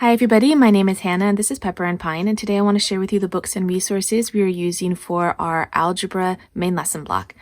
Hi everybody, my name is Hannah and this is Pepper and Pine, and today I want to share with you the books and resources we are using for our algebra main lesson block.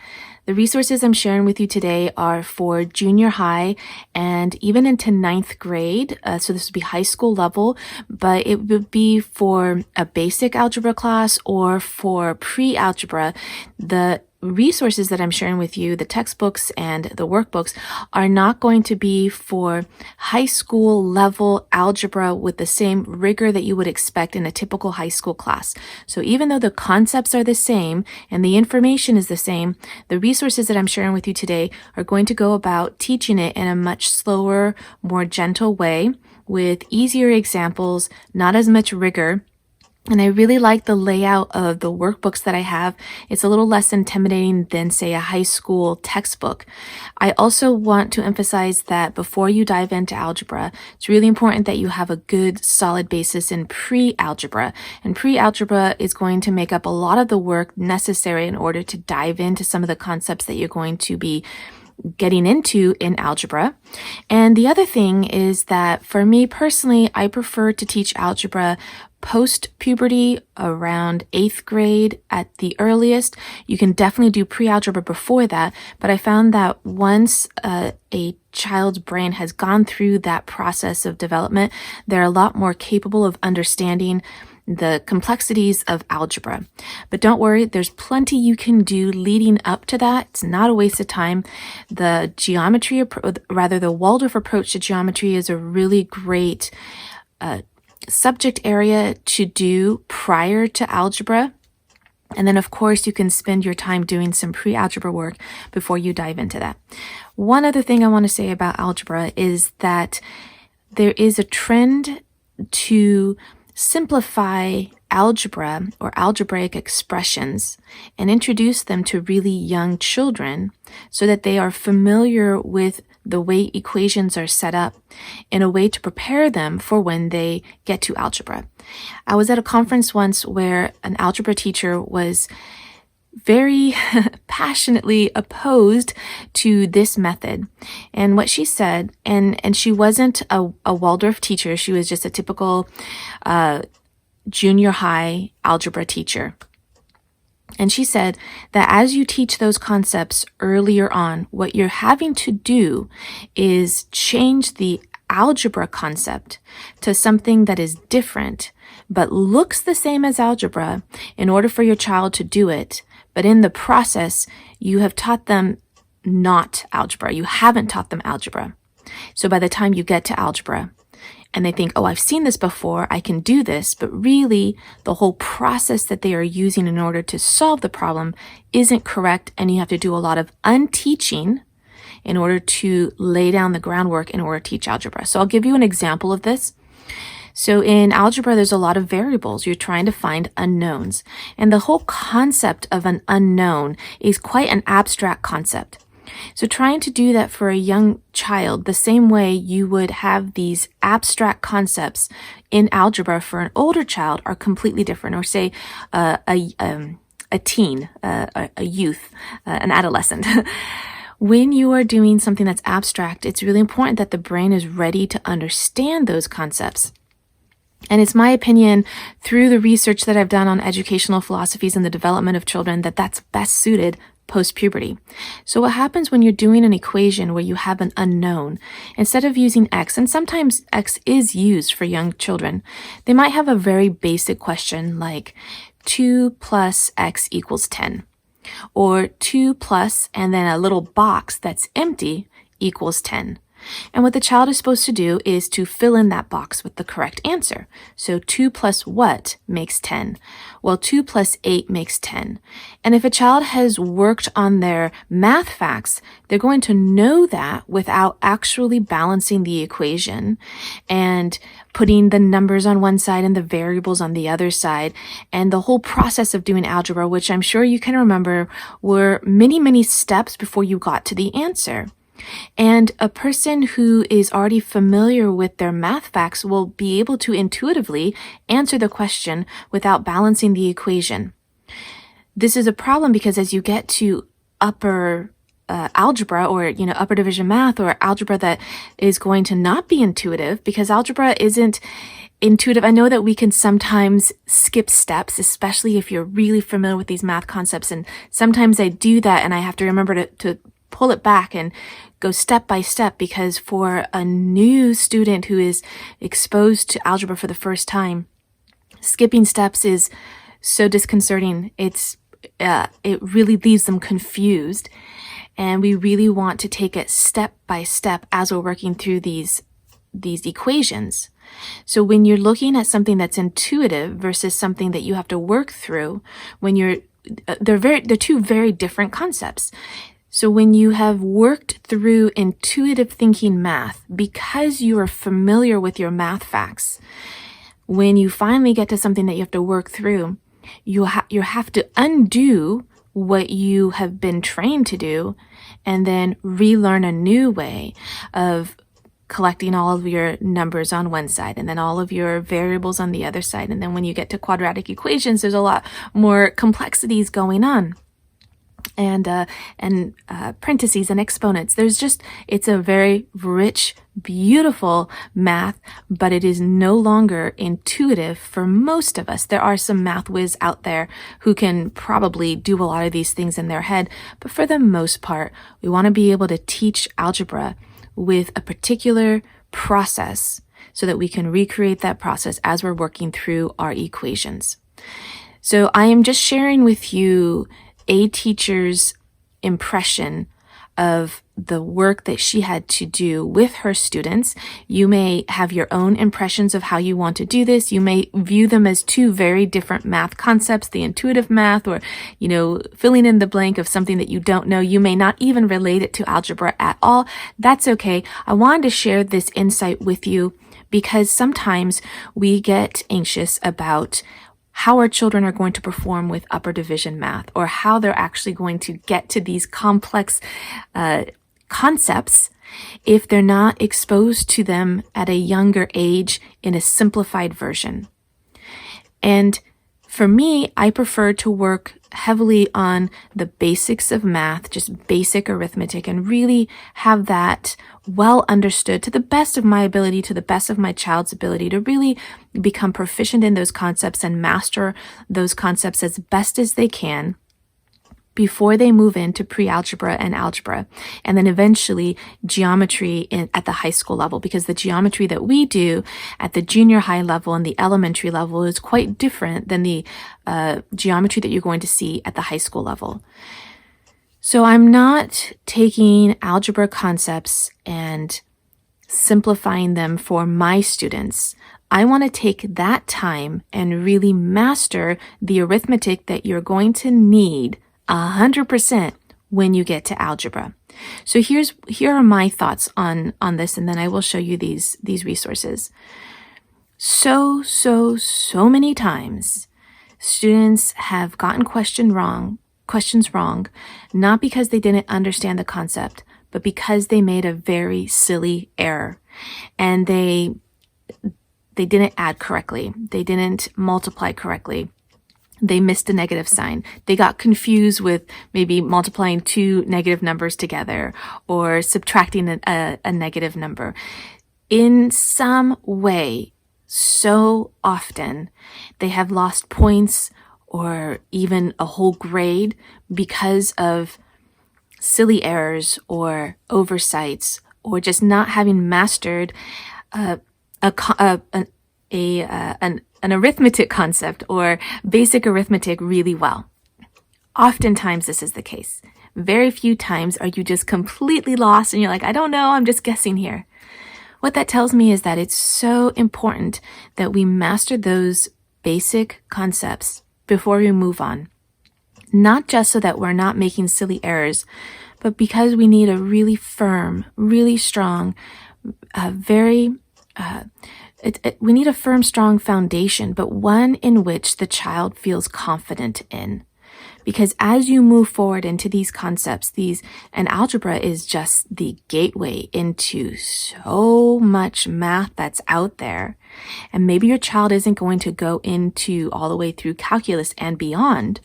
The resources I'm sharing with you today are for junior high and even into 9th grade. So this would be high school level, but it would be for a basic algebra class or for pre-algebra. The resources that I'm sharing with you, the textbooks and the workbooks, are not going to be for high school level algebra with the same rigor that you would expect in a typical high school class. So even though the concepts are the same and the information is the same, the resources that I'm sharing with you today are going to go about teaching it in a much slower, more gentle way with easier examples, not as much rigor. And I really like the layout of the workbooks that I have. It's a little less intimidating than, say, a high school textbook. I also want to emphasize that before you dive into algebra, it's really important that you have a good, solid basis in pre-algebra. And pre-algebra is going to make up a lot of the work necessary in order to dive into some of the concepts that you're going to be getting into in algebra. And the other thing is that for me personally, I prefer to teach algebra post-puberty, around 8th grade at the earliest. You can definitely do pre-algebra before that, but I found that once a child's brain has gone through that process of development, they're a lot more capable of understanding the complexities of algebra. But don't worry, there's plenty you can do leading up to that. It's not a waste of time. The the Waldorf approach to geometry is a really great subject area to do prior to algebra. And then, of course, you can spend your time doing some pre-algebra work before you dive into that. One other thing I want to say about algebra is that there is a trend to simplify algebra or algebraic expressions and introduce them to really young children so that they are familiar with the way equations are set up in a way to prepare them for when they get to algebra. I was at a conference once where an algebra teacher was very passionately opposed to this method. And what she said, and she wasn't a Waldorf teacher, she was just a typical junior high algebra teacher. And she said that as you teach those concepts earlier on, what you're having to do is change the algebra concept to something that is different, but looks the same as algebra in order for your child to do it. But in the process, you have taught them not algebra. You haven't taught them algebra. So by the time you get to algebra, and they think, oh, I've seen this before, I can do this, but really the whole process that they are using in order to solve the problem isn't correct, and you have to do a lot of unteaching in order to lay down the groundwork in order to teach algebra. So I'll give you an example of this. So in algebra, there's a lot of variables. You're trying to find unknowns, and the whole concept of an unknown is quite an abstract concept. So trying to do that for a young child, the same way you would have these abstract concepts in algebra for an older child, are completely different. Or say a teen, a youth, an adolescent. When you are doing something that's abstract, it's really important that the brain is ready to understand those concepts. And it's my opinion, through the research that I've done on educational philosophies and the development of children, that that's best suited post-puberty. So what happens when you're doing an equation where you have an unknown, instead of using x, and sometimes x is used for young children, they might have a very basic question like 2 plus x equals 10, or 2 plus and then a little box that's empty equals 10. And what the child is supposed to do is to fill in that box with the correct answer. So 2 plus what makes 10? Well, 2 plus 8 makes 10. And if a child has worked on their math facts, they're going to know that without actually balancing the equation and putting the numbers on one side and the variables on the other side. And the whole process of doing algebra, which I'm sure you can remember, were many, many steps before you got to the answer. And a person who is already familiar with their math facts will be able to intuitively answer the question without balancing the equation. This is a problem because as you get to upper algebra or, upper division math or algebra that is going to not be intuitive, because algebra isn't intuitive. I know that we can sometimes skip steps, especially if you're really familiar with these math concepts. And sometimes I do that and I have to remember to pull it back and go step by step, because for a new student who is exposed to algebra for the first time, skipping steps is so disconcerting. It really leaves them confused. And we really want to take it step by step as we're working through these equations. So when you're looking at something that's intuitive versus something that you have to work through, they're two very different concepts. So when you have worked through intuitive thinking math, because you are familiar with your math facts, when you finally get to something that you have to work through, you have to undo what you have been trained to do and then relearn a new way of collecting all of your numbers on one side and then all of your variables on the other side. And then when you get to quadratic equations, there's a lot more complexities going on. And parentheses and exponents. It's a very rich, beautiful math, but it is no longer intuitive for most of us. There are some math whiz out there who can probably do a lot of these things in their head, but for the most part, we want to be able to teach algebra with a particular process so that we can recreate that process as we're working through our equations. So I am just sharing with you a teacher's impression of the work that she had to do with her students. You may have your own impressions of how you want to do this. You may view them as two very different math concepts, the intuitive math, or, filling in the blank of something that you don't know. You may not even relate it to algebra at all. That's okay. I wanted to share this insight with you because sometimes we get anxious about how our children are going to perform with upper division math, or how they're actually going to get to these complex concepts if they're not exposed to them at a younger age in a simplified version. And for me, I prefer to work heavily on the basics of math, just basic arithmetic, and really have that well understood to the best of my ability, to the best of my child's ability, to really become proficient in those concepts and master those concepts as best as they can before they move into pre-algebra and algebra, and then eventually geometry at the high school level, because the geometry that we do at the junior high level and the elementary level is quite different than the geometry that you're going to see at the high school level. So I'm not taking algebra concepts and simplifying them for my students. I want to take that time and really master the arithmetic that you're going to need 100% when you get to algebra. So here are my thoughts on this, and then I will show you these resources. So many times students have gotten questions wrong, not because they didn't understand the concept, but because they made a very silly error. And they didn't add correctly. They didn't multiply correctly. They missed a negative sign. They got confused with maybe multiplying two negative numbers together or subtracting a negative number. In some way, so often, they have lost points or even a whole grade because of silly errors or oversights, or just not having mastered an arithmetic concept or basic arithmetic really well. Oftentimes this is the case. Very few times are you just completely lost and you're like, I don't know, I'm just guessing here. What that tells me is that it's so important that we master those basic concepts before we move on. Not just so that we're not making silly errors, but because we need a really firm, really strong, we need a firm, strong foundation, but one in which the child feels confident in. Because as you move forward into these concepts, and algebra is just the gateway into so much math that's out there. And maybe your child isn't going to go into all the way through calculus and beyond,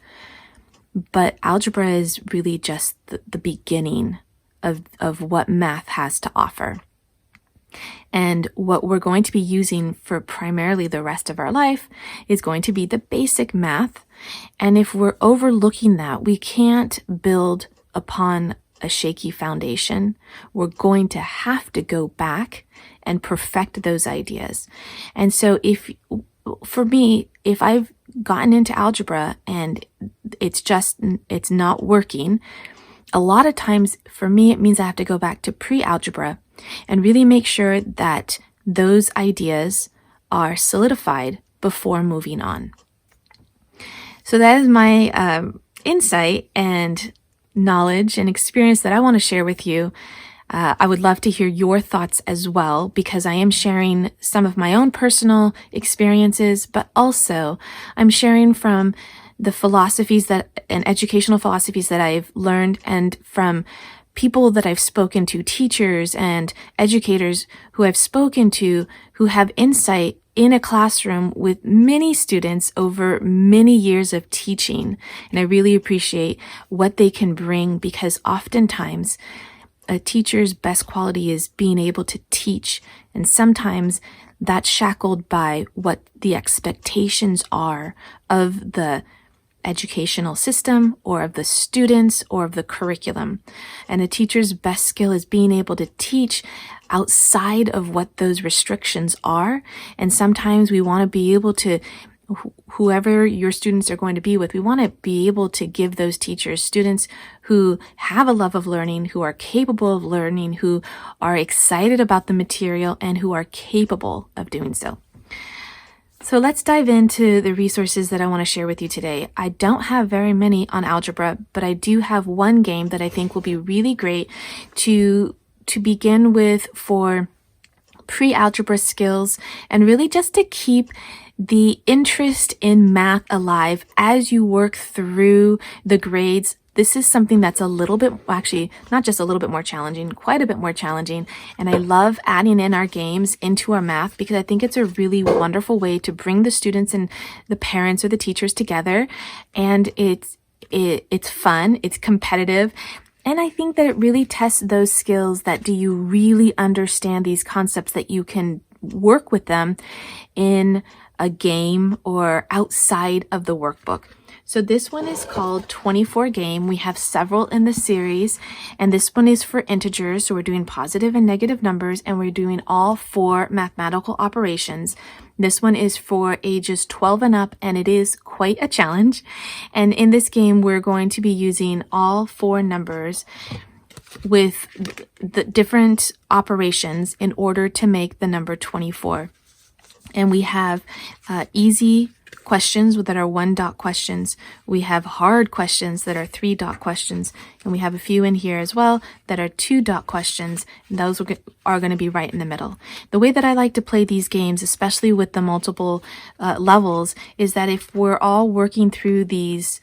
but algebra is really just the beginning of what math has to offer. And what we're going to be using for primarily the rest of our life is going to be the basic math. And if we're overlooking that, we can't build upon a shaky foundation. We're going to have to go back and perfect those ideas. And so for me, if I've gotten into algebra and it's not working, a lot of times for me, it means I have to go back to pre-algebra and really make sure that those ideas are solidified before moving on. So that is my insight and knowledge and experience that I want to share with you. I would love to hear your thoughts as well, because I am sharing some of my own personal experiences, but also I'm sharing from the philosophies and educational philosophies that I've learned, and from people that I've spoken to, teachers and educators who I've spoken to, who have insight in a classroom with many students over many years of teaching. And I really appreciate what they can bring, because oftentimes a teacher's best quality is being able to teach. And sometimes that's shackled by what the expectations are of the educational system or of the students or of the curriculum. And a teacher's best skill is being able to teach outside of what those restrictions are. And sometimes we want to be able to, whoever your students are going to be with, we want to be able to give those teachers students who have a love of learning, who are capable of learning, who are excited about the material, and who are capable of doing so. So let's dive into the resources that I want to share with you today. I don't have very many on algebra, but I do have one game that I think will be really great to begin with for pre-algebra skills, and really just to keep the interest in math alive as you work through the grades. This is something that's a little bit, actually, not just a little bit more challenging, quite a bit more challenging. And I love adding in our games into our math, because I think it's a really wonderful way to bring the students and the parents or the teachers together. And it's fun, it's competitive. And I think that it really tests those skills that, do you really understand these concepts, that you can work with them in a game or outside of the workbook. So this one is called 24 Game. We have several in the series, and this one is for integers. So we're doing positive and negative numbers, and we're doing all 4 mathematical operations. This one is for ages 12 and up, and it is quite a challenge. And in this game, we're going to be using all 4 numbers with the different operations in order to make the number 24. And we have easy questions that are 1 dot questions. We have hard questions that are 3 dot questions. And we have a few in here as well that are 2 dot questions. And those are going to be right in the middle. The way that I like to play these games, especially with the multiple levels, is that if we're all working through these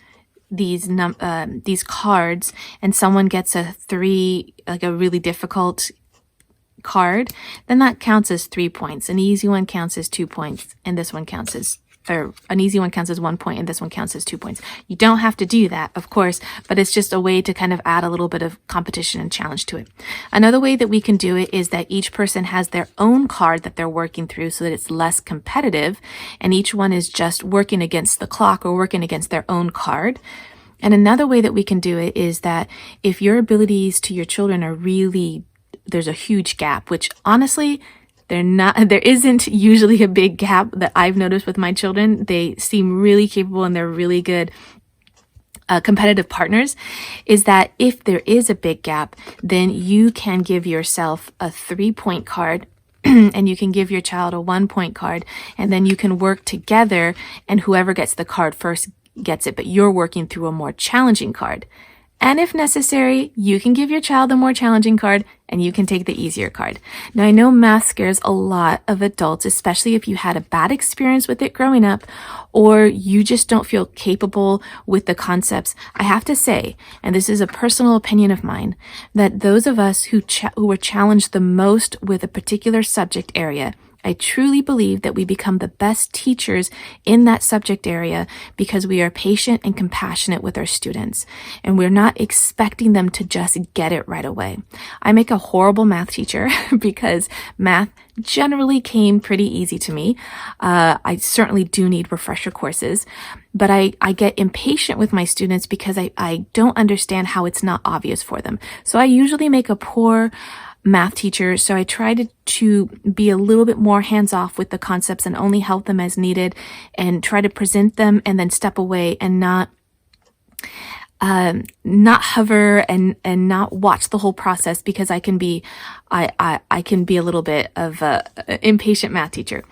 cards, and someone gets a 3, like a really difficult card, then that counts as 3 points. An easy one counts as 2 points, and this one counts as, or an easy one counts as 1 point, and this one counts as 2 points. You don't have to do that, of course, but it's just a way to kind of add a little bit of competition and challenge to it. Another way that we can do it is that each person has their own card that they're working through, so that it's less competitive, and each one is just working against the clock or working against their own card. And another way that we can do it is that if your abilities to your children are really, there's a huge gap, which honestly, there isn't usually a big gap that I've noticed with my children. They seem really capable and they're really good competitive partners, is that if there is a big gap, then you can give yourself a 3-point card and you can give your child a 1-point card, and then you can work together, and whoever gets the card first gets it, but you're working through a more challenging card. And if necessary, you can give your child a more challenging card and you can take the easier card. Now, I know math scares a lot of adults, especially if you had a bad experience with it growing up, or you just don't feel capable with the concepts. I have to say, and this is a personal opinion of mine, that those of us who were challenged the most with a particular subject area, I truly believe that we become the best teachers in that subject area because we are patient and compassionate with our students, and we're not expecting them to just get it right away. I make a horrible math teacher because math generally came pretty easy to me. I certainly do need refresher courses, but I get impatient with my students because I don't understand how it's not obvious for them. So I usually make a poor math teacher. So I try to be a little bit more hands-off with the concepts and only help them as needed and try to present them and then step away and not hover and not watch the whole process, because I can be a little bit of a impatient math teacher.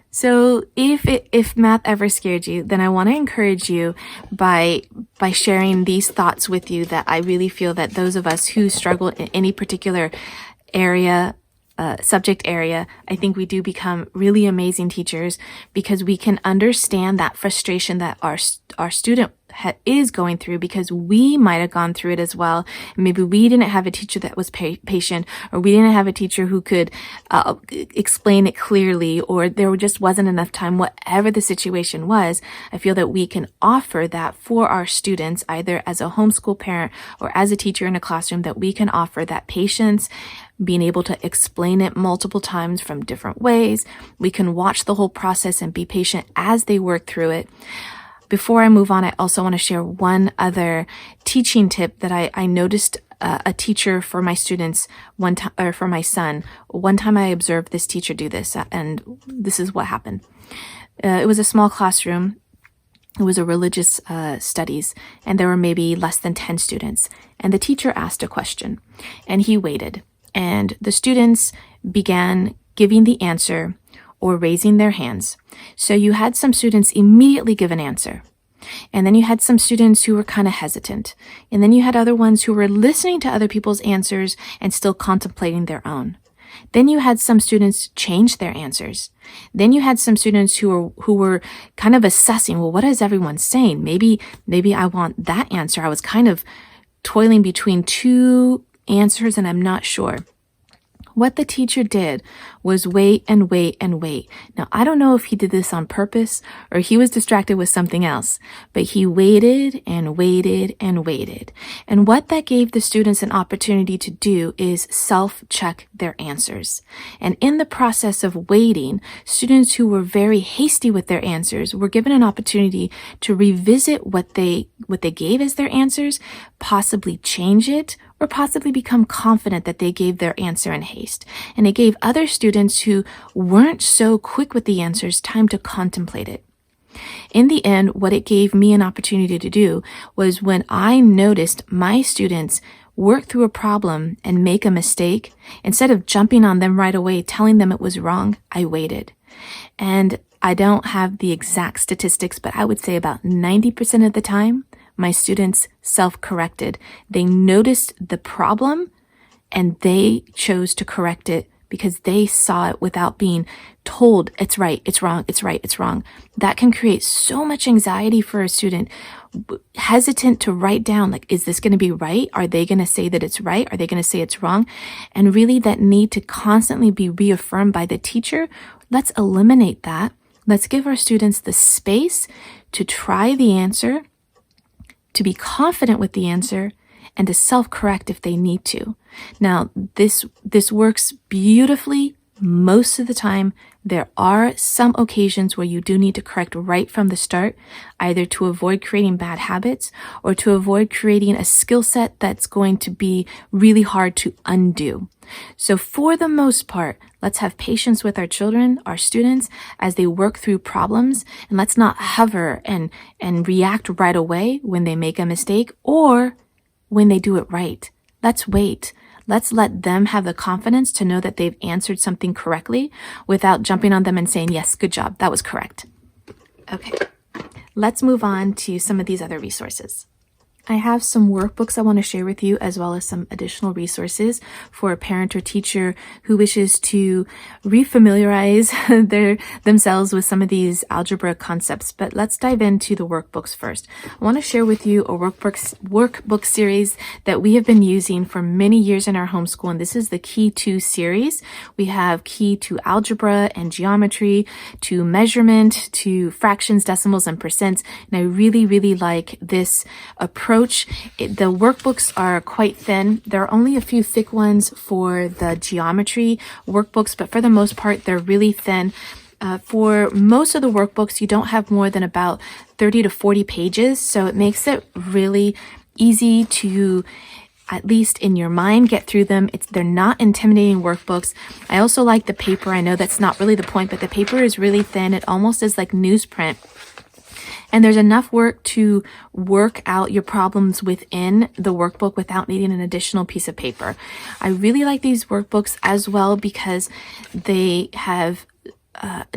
So if math ever scared you, then I want to encourage you by sharing these thoughts with you, that I really feel that those of us who struggle in any particular area, subject area, I think we do become really amazing teachers because we can understand that frustration that our student is going through, because we might have gone through it as well. Maybe we didn't have a teacher that was patient, or we didn't have a teacher who could explain it clearly, or there just wasn't enough time. Whatever the situation was, I feel that we can offer that for our students, either as a homeschool parent or as a teacher in a classroom, that we can offer that patience, being able to explain it multiple times from different ways. We can watch the whole process and be patient as they work through it. Before I move on, I also want to share one other teaching tip that I noticed a teacher for my students one time, or for my son. One time I observed this teacher do this, and this is what happened. It was a small classroom. It was a religious studies, and there were maybe less than 10 students. And the teacher asked a question, and he waited. And the students began giving the answer or raising their hands. So you had some students immediately give an answer. And then you had some students who were kind of hesitant. And then you had other ones who were listening to other people's answers and still contemplating their own. Then you had some students change their answers. Then you had some students who were kind of assessing, well, what is everyone saying? Maybe I want that answer. I was kind of toiling between two answers and I'm not sure. What the teacher did was wait and wait and wait. Now, I don't know if he did this on purpose or he was distracted with something else, but he waited and waited and waited. And what that gave the students an opportunity to do is self-check their answers. And in the process of waiting, students who were very hasty with their answers were given an opportunity to revisit what they gave as their answers, possibly change it, or possibly become confident that they gave their answer in haste. And it gave other students who weren't so quick with the answers time to contemplate it. In the end, what it gave me an opportunity to do was, when I noticed my students work through a problem and make a mistake, instead of jumping on them right away, telling them it was wrong, I waited. And I don't have the exact statistics, but I would say about 90% of the time, my students self-corrected. They noticed the problem and they chose to correct it because they saw it without being told it's right, it's wrong, it's right, it's wrong. That can create so much anxiety for a student, hesitant to write down, like, is this going to be right? Are they going to say that it's right? Are they going to say it's wrong? And really that need to constantly be reaffirmed by the teacher. Let's eliminate that. Let's give our students the space to try the answer, to be confident with the answer, and to self-correct if they need to. Now, this works beautifully most of the time. There are some occasions where you do need to correct right from the start, either to avoid creating bad habits or to avoid creating a skill set that's going to be really hard to undo. So for the most part, let's have patience with our children, our students, as they work through problems, and let's not hover and react right away when they make a mistake or when they do it right. Let's wait. Let's let them have the confidence to know that they've answered something correctly without jumping on them and saying, yes, good job, that was correct. Okay, let's move on to some of these other resources. I have some workbooks I want to share with you, as well as some additional resources for a parent or teacher who wishes to refamiliarize themselves with some of these algebra concepts. But let's dive into the workbooks first. I want to share with you a workbook series that we have been using for many years in our homeschool, and this is the Key to series. We have Key to Algebra and Geometry, to Measurement, to Fractions, Decimals, and Percents, and I really, really like this approach. The workbooks are quite thin. There are only a few thick ones for the geometry workbooks, but for the most part, they're really thin. For most of the workbooks, you don't have more than about 30 to 40 pages, so it makes it really easy to, at least in your mind, get through them. They're not intimidating workbooks. I also like the paper. I know that's not really the point, but the paper is really thin. It almost is like newsprint. And there's enough work to work out your problems within the workbook without needing an additional piece of paper. I really like these workbooks as well because they have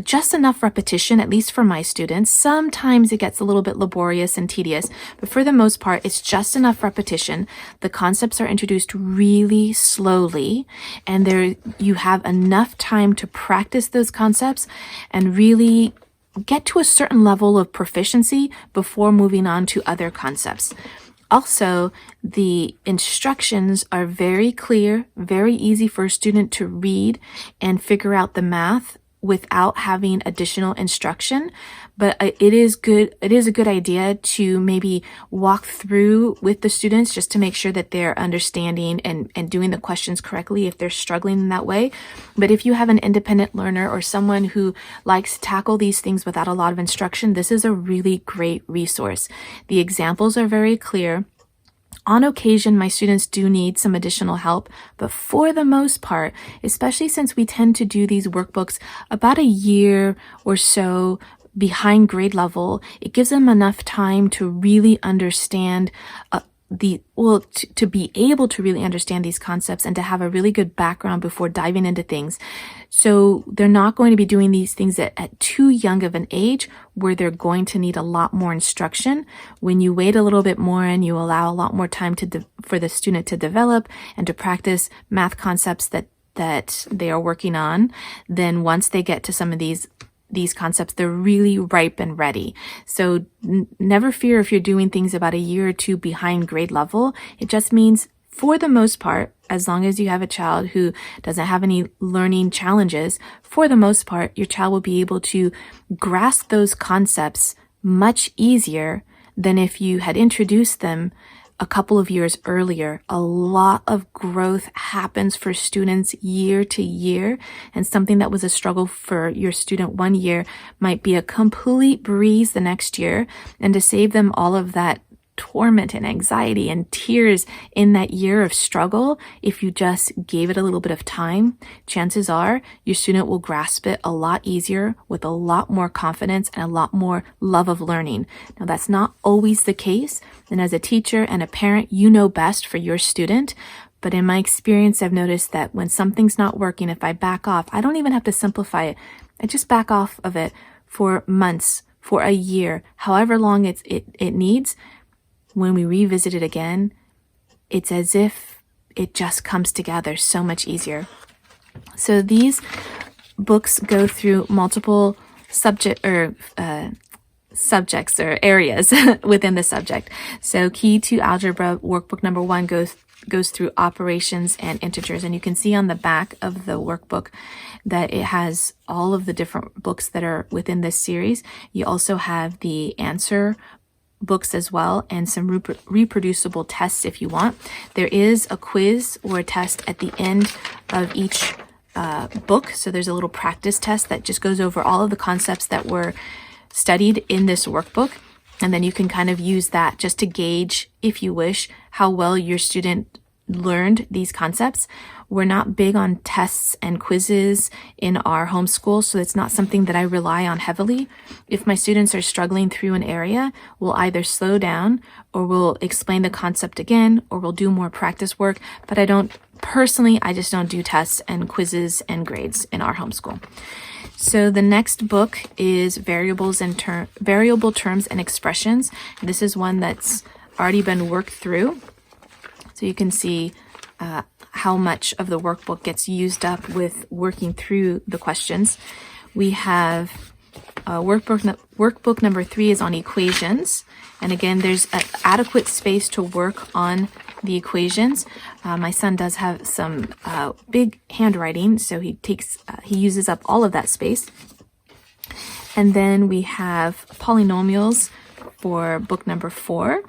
just enough repetition, at least for my students. Sometimes it gets a little bit laborious and tedious, but for the most part, it's just enough repetition. The concepts are introduced really slowly, and you have enough time to practice those concepts and really get to a certain level of proficiency before moving on to other concepts. Also, the instructions are very clear, very easy for a student to read and figure out the math without having additional instruction. But it is a good idea to maybe walk through with the students just to make sure that they're understanding and doing the questions correctly if they're struggling in that way. But if you have an independent learner or someone who likes to tackle these things without a lot of instruction, this is a really great resource. The examples are very clear. On occasion, my students do need some additional help, but for the most part, especially since we tend to do these workbooks about a year or so behind grade level, it gives them enough time to really understand to be able to really understand these concepts and to have a really good background before diving into things. So they're not going to be doing these things at too young of an age where they're going to need a lot more instruction. When you wait a little bit more and you allow a lot more time for the student to develop and to practice math concepts that they are working on, then once they get to some of these concepts, they're really ripe and ready. So never fear if you're doing things about a year or two behind grade level. It just means, for the most part, as long as you have a child who doesn't have any learning challenges, for the most part, your child will be able to grasp those concepts much easier than if you had introduced them a couple of years earlier. A lot of growth happens for students year to year, and something that was a struggle for your student one year might be a complete breeze the next year. And to save them all of that torment and anxiety and tears in that year of struggle, if you just gave it a little bit of time, chances are your student will grasp it a lot easier with a lot more confidence and a lot more love of learning. Now, that's not always the case, and as a teacher and a parent, you know best for your student. But in my experience, I've noticed that when something's not working, if I back off, I don't even have to simplify it. I just back off of it for months, for a year, however long it needs. When we revisit it again, it's as if it just comes together so much easier. So these books go through multiple subjects or areas within the subject. So Key to Algebra Workbook number 1 goes through operations and integers. And you can see on the back of the workbook that it has all of the different books that are within this series. You also have the answer books as well, and some reproducible tests if you want. There is a quiz or a test at the end of each book. So there's a little practice test that just goes over all of the concepts that were studied in this workbook. And then you can kind of use that just to gauge, if you wish, how well your student learned these concepts. We're not big on tests and quizzes in our homeschool, so it's not something that I rely on heavily. If my students are struggling through an area, we'll either slow down or we'll explain the concept again, or we'll do more practice work. But I just don't do tests and quizzes and grades in our homeschool. So the next book is Variable Terms and Expressions. This is one that's already been worked through. So you can see how much of the workbook gets used up with working through the questions. We have workbook number 3 is on equations. And again, there's an adequate space to work on the equations. My son does have some big handwriting, so he uses up all of that space. And then we have polynomials for book number 4.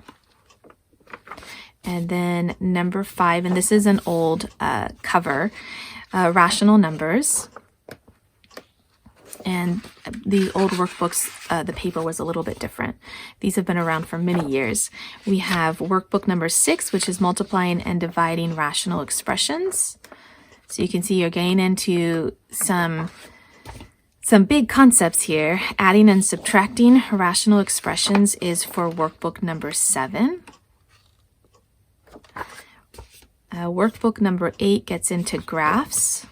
And then number 5, and this is an old cover, rational numbers. And the old workbooks, the paper was a little bit different. These have been around for many years. We have workbook number 6, which is multiplying and dividing rational expressions. So you can see you're getting into some big concepts here. Adding and subtracting rational expressions is for workbook number 7. Workbook number 8 gets into graphs.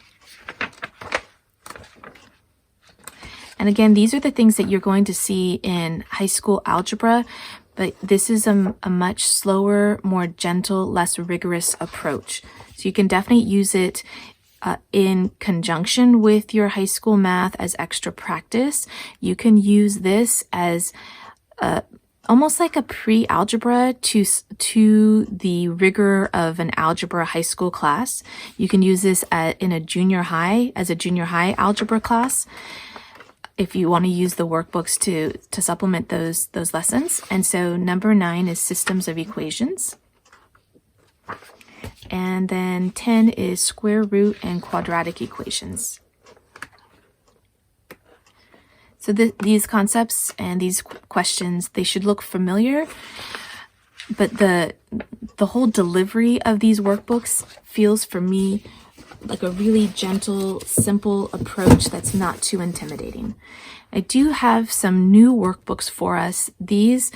And again, these are the things that you're going to see in high school algebra, but this is a much slower, more gentle, less rigorous approach. So you can definitely use it in conjunction with your high school math as extra practice. You can use this as almost like a pre-algebra to the rigor of an algebra high school class. You can use this in a junior high, as a junior high algebra class, if you want to use the workbooks to supplement those lessons. And so number 9 is systems of equations. And then 10 is square root and quadratic equations. So these concepts and these questions, they should look familiar, but the whole delivery of these workbooks feels for me like a really gentle, simple approach that's not too intimidating. I do have some new workbooks for us. These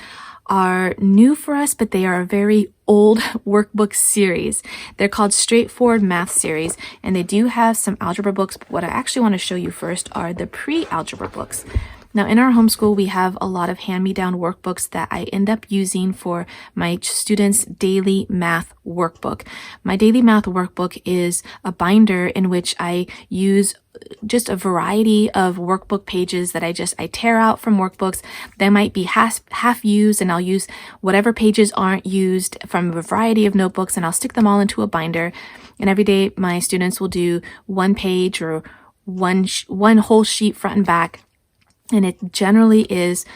are new for us, but they are a very old workbook series. They're called Straightforward Math Series, and they do have some algebra books, but what I actually want to show you first are the pre-algebra books. Now, in our homeschool, we have a lot of hand-me-down workbooks that I end up using for my students' daily math workbook. My daily math workbook is a binder in which I use just a variety of workbook pages that I tear out from workbooks. They might be half used, and I'll use whatever pages aren't used from a variety of notebooks, and I'll stick them all into a binder. And every day, my students will do one page or one whole sheet front and back. And it generally is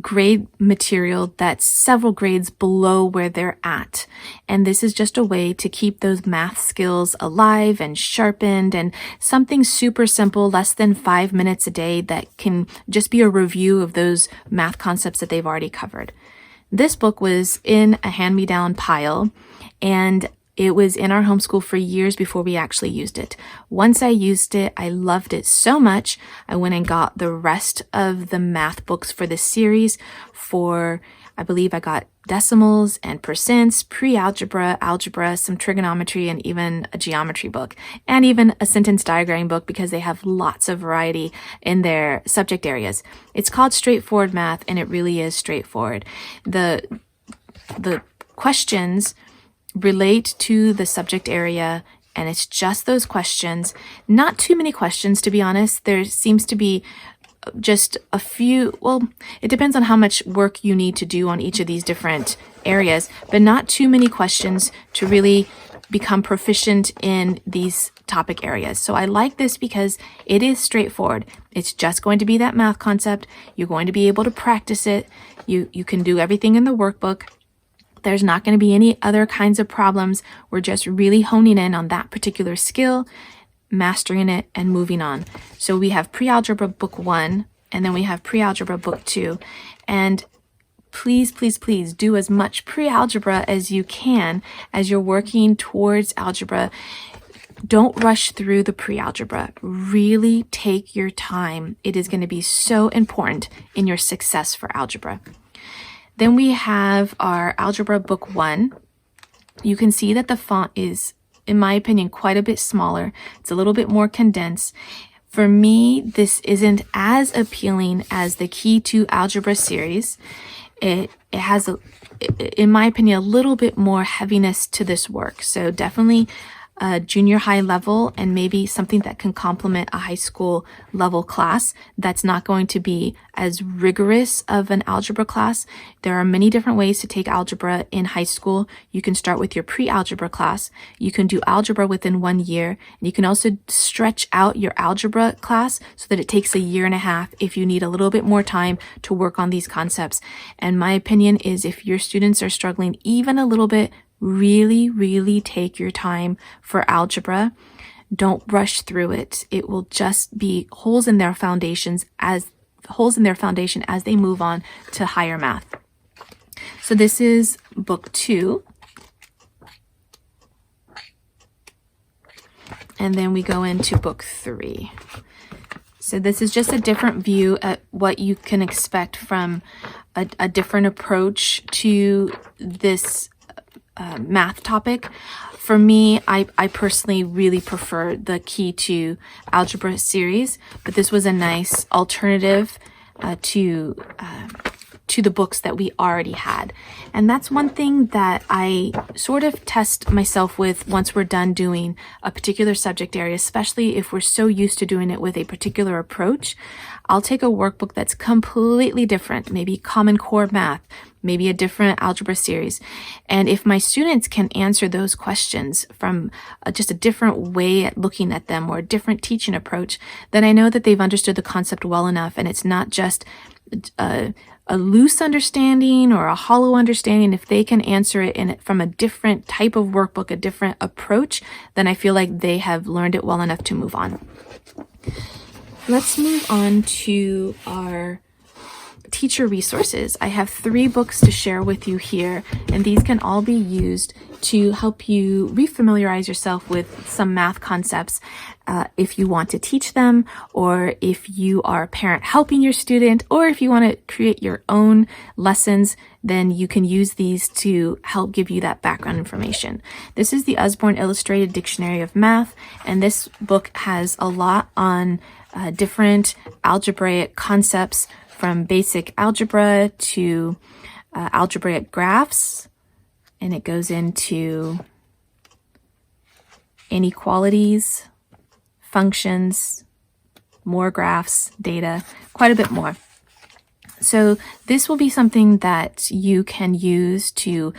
grade material that's several grades below where they're at. And this is just a way to keep those math skills alive and sharpened, and something super simple, less than 5 minutes a day, that can just be a review of those math concepts that they've already covered. This book was in a hand-me-down pile, and it was in our homeschool for years before we actually used it. Once I used it, I loved it so much, I went and got the rest of the math books for this series for, I believe I got decimals and percents, pre-algebra, algebra, some trigonometry, and even a geometry book, and even a sentence diagram book, because they have lots of variety in their subject areas. It's called Straightforward Math, and it really is straightforward. The questions relate to the subject area, and it's just those questions. Not too many questions, to be honest. There seems to be just a few, well, it depends on how much work you need to do on each of these different areas, but not too many questions to really become proficient in these topic areas. So I like this because it is straightforward. It's just going to be that math concept. You're going to be able to practice it. You can do everything in the workbook. There's not going to be any other kinds of problems. We're just really honing in on that particular skill, mastering it, and moving on. So we have Pre-Algebra Book One, and then we have Pre-Algebra Book Two. And please, please, please do as much pre-algebra as you can as you're working towards algebra. Don't rush through the pre-algebra. Really take your time. It is going to be so important in your success for algebra. Then we have our Algebra Book One. You can see that the font is, in my opinion, quite a bit smaller. It's a little bit more condensed. For me, this isn't as appealing as the Key to Algebra series. It has in my opinion, a little bit more heaviness to this work. So definitely a junior high level, and maybe something that can complement a high school level class that's not going to be as rigorous of an algebra class. There are many different ways to take algebra in high school. You can start with your pre-algebra class. You can do algebra within 1 year. And you can also stretch out your algebra class so that it takes a year and a half if you need a little bit more time to work on these concepts. And my opinion is, if your students are struggling even a little bit, really take your time for algebra. Don't rush through it. It will just be holes in their foundation as they move on to higher math. So this is book 2. And then we go into book 3. So this is just a different view at what you can expect from a different approach to this math topic. For me, I personally really prefer the Key to Algebra series, but this was a nice alternative to the books that we already had. And that's one thing that I sort of test myself with once we're done doing a particular subject area, especially if we're so used to doing it with a particular approach. I'll take a workbook that's completely different, maybe Common Core Math, maybe a different algebra series. And if my students can answer those questions from just a different way at looking at them, or a different teaching approach, then I know that they've understood the concept well enough, and it's not just a loose understanding or a hollow understanding. If they can answer it from a different type of workbook, a different approach, then I feel like they have learned it well enough to move on. Let's move on to our teacher resources. I have 3 books to share with you here, and these can all be used to help you refamiliarize yourself with some math concepts if you want to teach them, or if you are a parent helping your student, or if you want to create your own lessons, then you can use these to help give you that background information. This is the Usborne Illustrated Dictionary of Math, and this book has a lot on different algebraic concepts, from basic algebra to algebraic graphs, and it goes into inequalities, functions, more graphs, data, quite a bit more. So this will be something that you can use to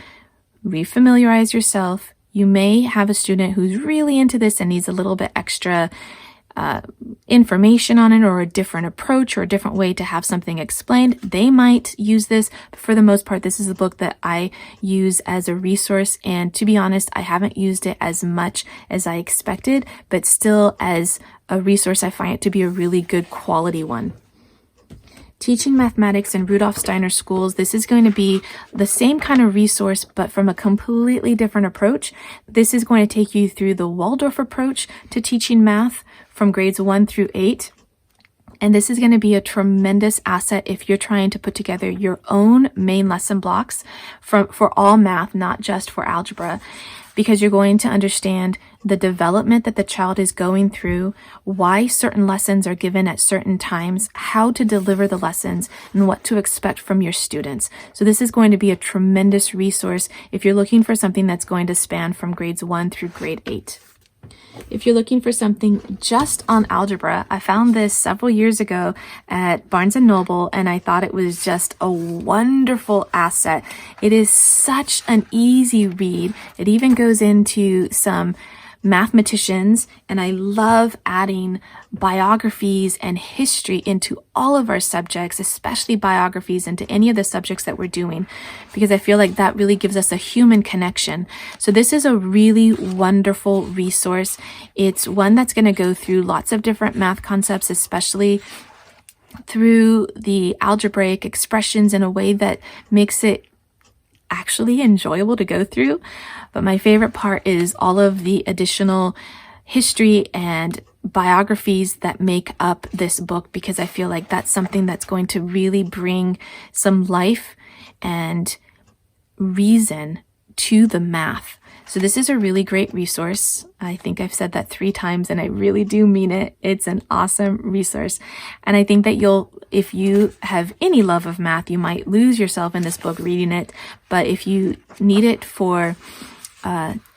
refamiliarize yourself. You may have a student who's really into this and needs a little bit extra information on it, or a different approach, or a different way to have something explained. They might use this, but for the most part, this is a book that I use as a resource. And to be honest, I haven't used it as much as I expected, but still as a resource, I find it to be a really good quality one. Teaching Mathematics in Rudolf Steiner Schools. This is going to be the same kind of resource, but from a completely different approach. This is going to take you through the Waldorf approach to teaching math from grades 1 through 8. And this is going to be a tremendous asset if you're trying to put together your own main lesson blocks for all math, not just for algebra, because you're going to understand the development that the child is going through, why certain lessons are given at certain times, how to deliver the lessons, and what to expect from your students. So this is going to be a tremendous resource if you're looking for something that's going to span from grades 1 through grade 8. If you're looking for something just on algebra, I found this several years ago at Barnes & Noble, and I thought it was just a wonderful asset. It is such an easy read. It even goes into some mathematicians, and I love adding biographies and history into all of our subjects, especially biographies into any of the subjects that we're doing, because I feel like that really gives us a human connection. So this is a really wonderful resource. It's one that's going to go through lots of different math concepts, especially through the algebraic expressions in a way that makes it actually enjoyable to go through. But my favorite part is all of the additional history and biographies that make up this book, because I feel like that's something that's going to really bring some life and reason to the math. So this is a really great resource. I think I've said that 3 times and I really do mean it. It's an awesome resource. And I think that if you have any love of math, you might lose yourself in this book reading it. But if you need it for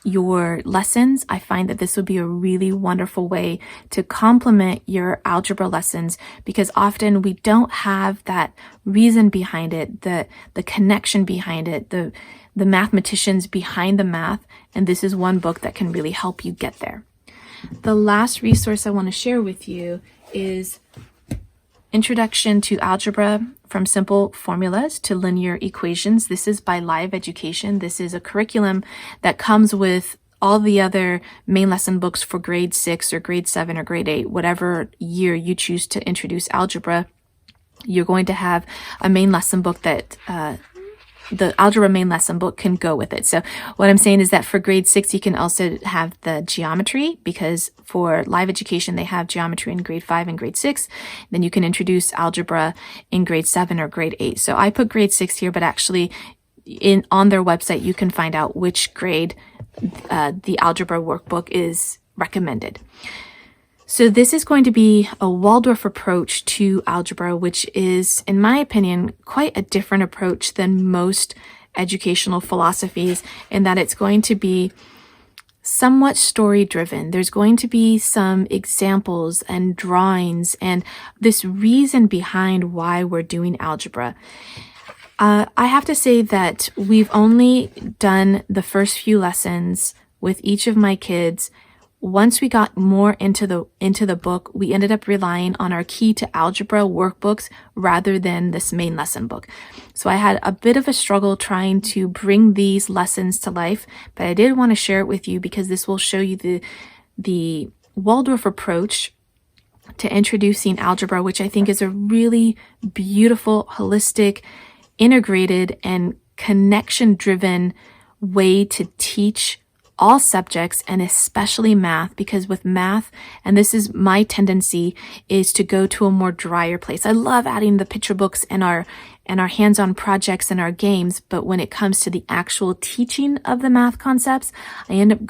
your lessons, I find that this would be a really wonderful way to complement your algebra lessons, because often we don't have that reason behind it, the connection behind it, the mathematicians behind the math, and this is one book that can really help you get there. The last resource I want to share with you is Introduction to Algebra from Simple Formulas to Linear Equations. This is by Live Education. This is a curriculum that comes with all the other main lesson books for grade 6 or grade 7 or grade 8, whatever year you choose to introduce algebra. You're going to have a main lesson book that the algebra main lesson book can go with it. So what I'm saying is that for grade 6, you can also have the geometry, because for Live Education, they have geometry in grade 5 and grade 6. Then you can introduce algebra in grade 7 or grade 8. So I put grade 6 here, but actually on their website, you can find out which grade the Algebra Workbook is recommended. So this is going to be a Waldorf approach to algebra, which is, in my opinion, quite a different approach than most educational philosophies, in that it's going to be somewhat story driven. There's going to be some examples and drawings and this reason behind why we're doing algebra. I have to say that we've only done the first few lessons with each of my kids. Once we got more into the book, we ended up relying on our Key to Algebra workbooks rather than this main lesson book. So I had a bit of a struggle trying to bring these lessons to life, but I did want to share it with you because this will show you the Waldorf approach to introducing algebra, which I think is a really beautiful, holistic, integrated, and connection-driven way to teach all subjects, and especially math, because with math, and this is my tendency, is to go to a more drier place. I love adding the picture books and our hands-on projects and our games, but when it comes to the actual teaching of the math concepts, I end up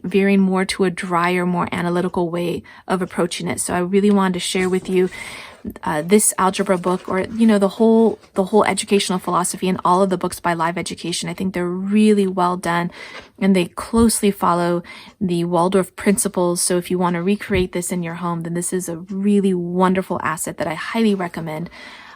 veering more to a drier, more analytical way of approaching it. So I really wanted to share with you this algebra book, or the whole educational philosophy and all of the books by Live Education. I think they're really well done, and they closely follow the Waldorf principles. So if you want to recreate this in your home, then this is a really wonderful asset that I highly recommend.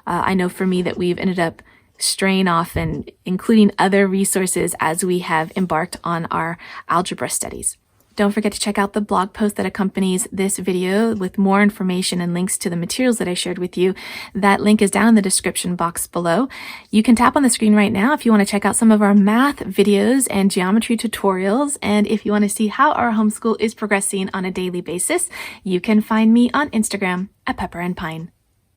I know for me that we've ended up straying off and including other resources as we have embarked on our algebra studies. Don't forget to check out the blog post that accompanies this video with more information and links to the materials that I shared with you. That link is down in the description box below. You can tap on the screen right now if you want to check out some of our math videos and geometry tutorials. And if you want to see how our homeschool is progressing on a daily basis, you can find me on Instagram at Pepper and Pine.